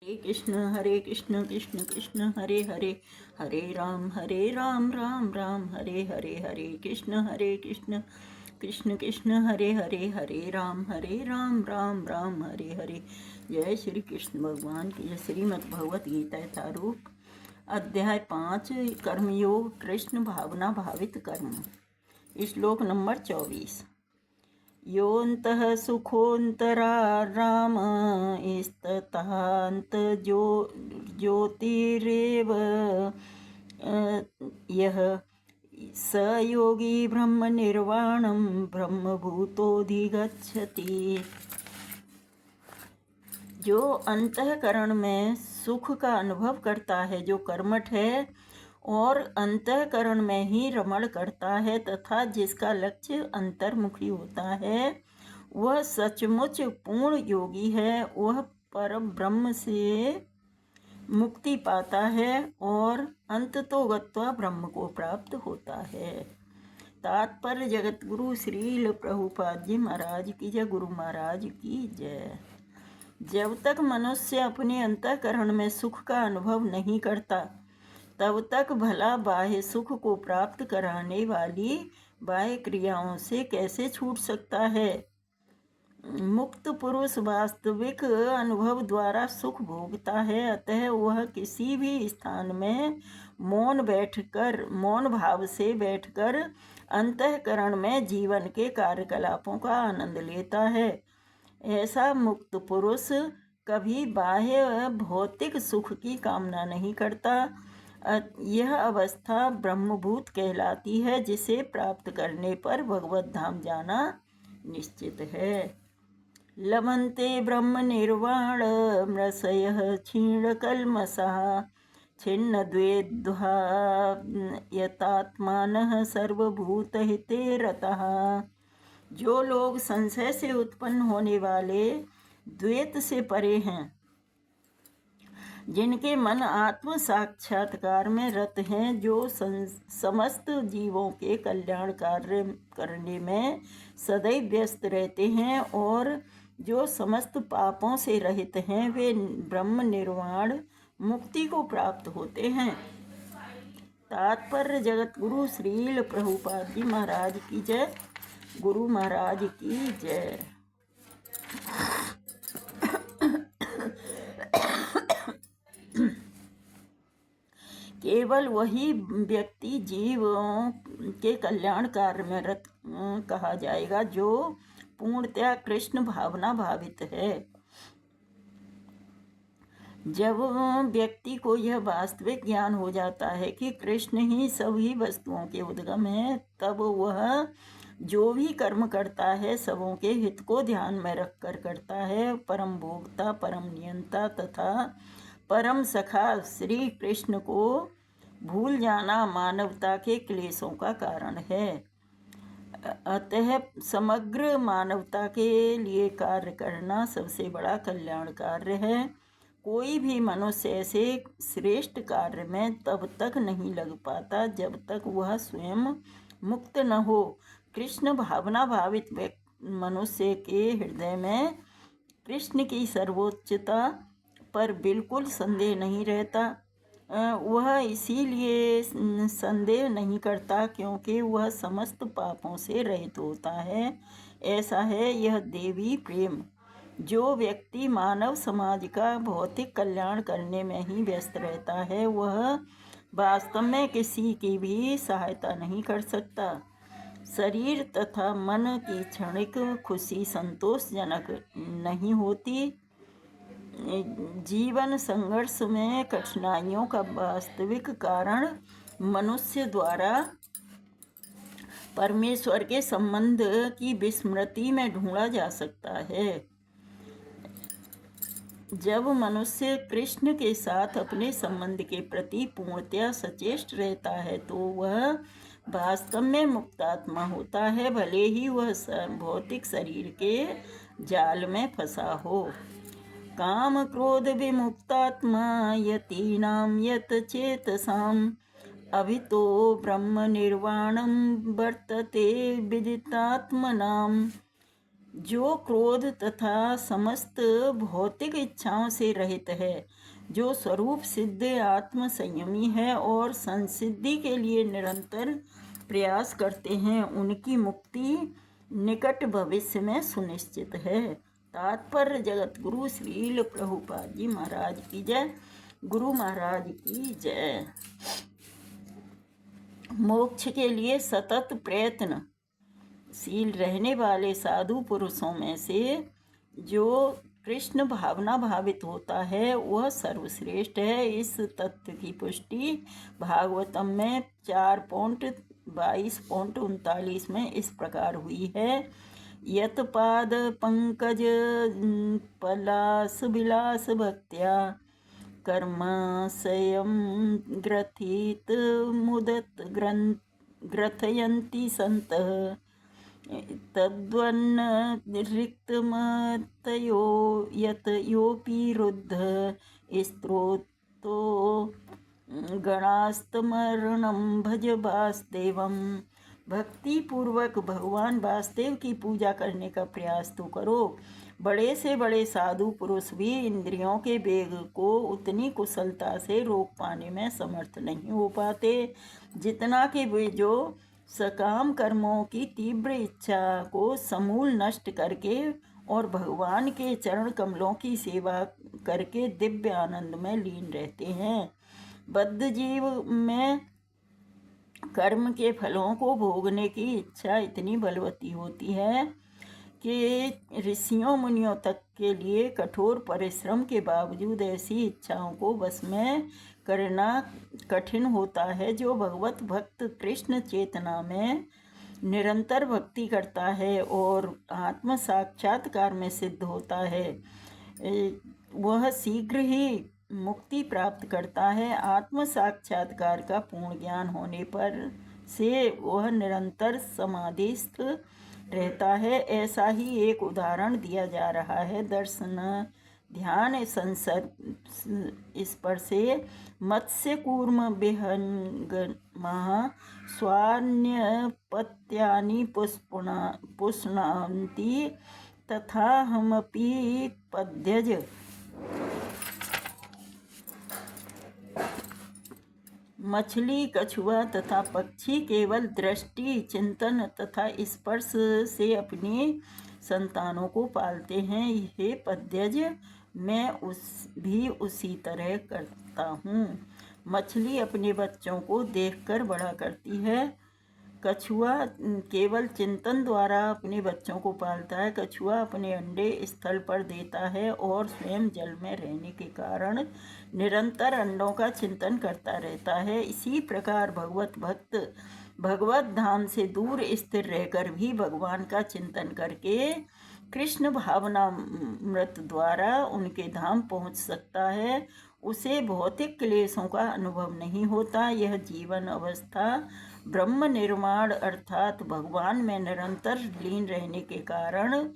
हरे कृष्ण कृष्ण कृष्ण हरे हरे, हरे राम राम राम हरे हरे, हरे कृष्ण कृष्ण कृष्ण हरे हरे, हरे राम राम राम हरे हरे। जय श्री कृष्ण भगवान की जय। श्रीमद् भगवत गीता यथारूप अध्याय 5 कर्मयोग कृष्ण भावना भावित कर्म। श्लोक नंबर 24। योऽन्तः सुखोऽन्तराराम ज्योतिरेव यः स योगी ब्रह्मनिर्वाणं ब्रह्मभूतोऽधिगच्छति। जो अंतःकरण में सुख का अनुभव करता है, जो कर्मठ है और अंतःकरण में ही रमण करता है तथा जिसका लक्ष्य अंतर्मुखी होता है, वह सचमुच पूर्ण योगी है। वह परम ब्रह्म से मुक्ति पाता है और अंततोगत्वा ब्रह्म को प्राप्त होता है। तात्पर्य जगत गुरु श्रील प्रभुपाद जी महाराज की जय। गुरु महाराज की जय। जब तक मनुष्य अपने अंतःकरण में सुख का अनुभव नहीं करता, तब तक भला बाह्य सुख को प्राप्त कराने वाली बाह्य क्रियाओं से कैसे छूट सकता है। मुक्त पुरुष वास्तविक अनुभव द्वारा सुख भोगता है, अतः वह किसी भी स्थान में मौन भाव से बैठकर अंतःकरण में जीवन के कार्यकलापों का आनंद लेता है। ऐसा मुक्त पुरुष कभी बाह्य भौतिक सुख की कामना नहीं करता। यह अवस्था ब्रह्मभूत कहलाती है, जिसे प्राप्त करने पर भगवत धाम जाना निश्चित है। लभन्ते ब्रह्म निर्वाण मृषयः क्षीणकल्मषः छिन्नद्वेद्वा यतात्मानः सर्वभूतहिते रतः। जो लोग संशय से उत्पन्न होने वाले द्वैत से परे हैं, जिनके मन आत्म साक्षात्कार में रत हैं, जो समस्त जीवों के कल्याण कार्य करने में सदैव व्यस्त रहते हैं और जो समस्त पापों से रहित हैं, वे ब्रह्म निर्वाण मुक्ति को प्राप्त होते हैं। तात्पर्य जगत गुरु श्रील प्रभुपाद जी महाराज की जय। गुरु महाराज की जय। केवल वही व्यक्ति जीवों के कल्याण कार्य में रत कहा जाएगा जो पूर्णतया कृष्ण भावना भावित है। जब व्यक्ति को यह वास्तविक ज्ञान हो जाता है कि कृष्ण ही सभी वस्तुओं के उद्गम है, तब वह जो भी कर्म करता है सबों के हित को ध्यान में रखकर करता है। परम भोक्ता, परम नियंता तथा परम सखा श्री कृष्ण को भूल जाना मानवता के क्लेशों का कारण है। अतः समग्र मानवता के लिए कार्य करना सबसे बड़ा कल्याण कार्य है। कोई भी मनुष्य ऐसे श्रेष्ठ कार्य में तब तक नहीं लग पाता जब तक वह स्वयं मुक्त न हो। कृष्ण भावना भावित मनुष्य के हृदय में कृष्ण की सर्वोच्चता पर बिल्कुल संदेह नहीं रहता। वह इसीलिए संदेह नहीं करता क्योंकि वह समस्त पापों से रहित होता है। ऐसा है यह देवी प्रेम। जो व्यक्ति मानव समाज का भौतिक कल्याण करने में ही व्यस्त रहता है, वह वास्तव में किसी की भी सहायता नहीं कर सकता। शरीर तथा मन की क्षणिक खुशी संतोषजनक नहीं होती। जीवन संघर्ष में कठिनाइयों का वास्तविक कारण मनुष्य द्वारा परमेश्वर के संबंध की विस्मृति में ढूंढा जा सकता है। जब मनुष्य कृष्ण के साथ अपने संबंध के प्रति पूर्णतया सचेष्ट रहता है, तो वह वास्तव में मुक्तात्मा होता है, भले ही वह भौतिक शरीर के जाल में फंसा हो। काम क्रोध विमुक्तात्मा यतीनां यत चेतसाम् अभितो ब्रह्म निर्वाणं वर्तते विदितात्मनाम्। जो क्रोध तथा समस्त भौतिक इच्छाओं से रहित है, जो स्वरूप सिद्ध आत्म संयमी है और संसिद्धि के लिए निरंतर प्रयास करते हैं, उनकी मुक्ति निकट भविष्य में सुनिश्चित है। तात्पर्य जगत गुरु श्रील प्रभुपाद जी महाराज की जय। गुरु महाराज की जय। मोक्ष के लिए सतत प्रयत्नशील रहने वाले साधु पुरुषों में से जो कृष्ण भावना भावित होता है वह सर्वश्रेष्ठ है। इस तथ्य की पुष्टि भागवतम में 4.22.39 में इस प्रकार हुई है। यत पाद पंकज पलास विलास भक्त्या कर्माशयं ग्रथित मुदत ग्रथयन्ति सन्तः तद्वन्न रिक्तमतयो यत योऽपि रुद्धः स्त्रोतो गणास्तमरणं भज वासुदेवम्। भक्ति पूर्वक भगवान वासुदेव की पूजा करने का प्रयास तो करो। बड़े से बड़े साधु पुरुष भी इंद्रियों के वेग को उतनी कुशलता से रोक पाने में समर्थ नहीं हो पाते जितना कि वे जो सकाम कर्मों की तीव्र इच्छा को समूल नष्ट करके और भगवान के चरण कमलों की सेवा करके दिव्य आनंद में लीन रहते हैं। बद्ध जीव में कर्म के फलों को भोगने की इच्छा इतनी बलवती होती है कि ऋषियों मुनियों तक के लिए कठोर परिश्रम के बावजूद ऐसी इच्छाओं को बस में करना कठिन होता है। जो भगवत भक्त कृष्ण चेतना में निरंतर भक्ति करता है और आत्म साक्षात्कार में सिद्ध होता है, वह शीघ्र ही मुक्ति प्राप्त करता है। आत्म साक्षात्कार का पूर्ण ज्ञान होने पर से वह निरंतर समाधिस्थ रहता है। ऐसा ही एक उदाहरण दिया जा रहा है। दर्शन ध्यान स्पर्श से मत्स्य कूर्म विहंगमः स्वान्यपत्यानि पुष्णान्ति तथा हमपि पद्यज। मछली, कछुआ तथा पक्षी केवल दृष्टि, चिंतन तथा स्पर्श से अपनी संतानों को पालते हैं। हे पद्यज, मैं भी उसी तरह करता हूँ। मछली अपने बच्चों को देखकर बड़ा करती है। कछुआ केवल चिंतन द्वारा अपने बच्चों को पालता है। कछुआ अपने अंडे स्थल पर देता है और स्वयं जल में रहने के कारण निरंतर अंडों का चिंतन करता रहता है। इसी प्रकार भगवत भक्त भगवत धाम से दूर स्थिर रहकर भी भगवान का चिंतन करके कृष्ण भावनामृत द्वारा उनके धाम पहुँच सकता है। उसे भौतिक क्लेशों का अनुभव नहीं होता। यह जीवन अवस्था ब्रह्म निर्माण अर्थात भगवान में निरंतर लीन रहने के कारण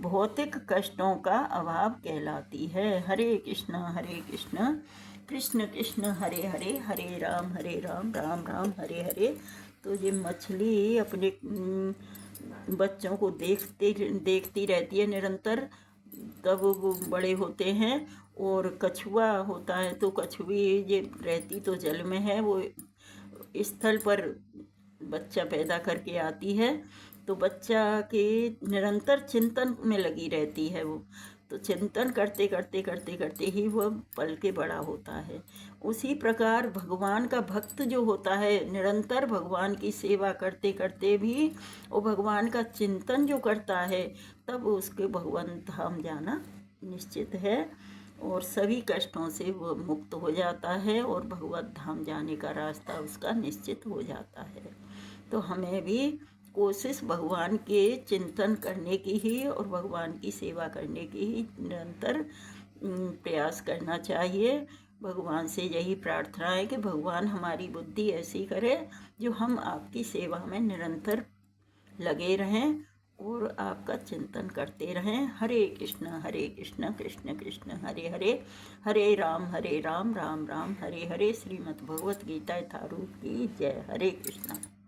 भौतिक कष्टों का अभाव कहलाती है। हरे कृष्ण कृष्ण कृष्ण हरे हरे, हरे राम राम राम हरे हरे। तो ये मछली अपने बच्चों को देखती रहती है निरंतर, तब वो बड़े होते हैं। और कछुआ होता है तो कछुई ये रहती तो जल में है, वो स्थल पर बच्चा पैदा करके आती है तो बच्चा के निरंतर चिंतन में लगी रहती है। वो तो चिंतन करते करते ही वह पल के बड़ा होता है। उसी प्रकार भगवान का भक्त जो होता है निरंतर भगवान की सेवा करते करते भी वो भगवान का चिंतन जो करता है, तब उसके भगवान धाम जाना निश्चित है और सभी कष्टों से वो मुक्त हो जाता है और भगवत धाम जाने का रास्ता उसका निश्चित हो जाता है। तो हमें भी कोशिश भगवान के चिंतन करने की ही और भगवान की सेवा करने की ही निरंतर प्रयास करना चाहिए। भगवान से यही प्रार्थना है कि भगवान हमारी बुद्धि ऐसी करे जो हम आपकी सेवा में निरंतर लगे रहें और आपका चिंतन करते रहें। हरे कृष्ण कृष्ण कृष्ण हरे हरे, हरे राम राम राम हरे हरे। श्रीमद् भगवत गीता यथारूप की जय। हरे कृष्ण।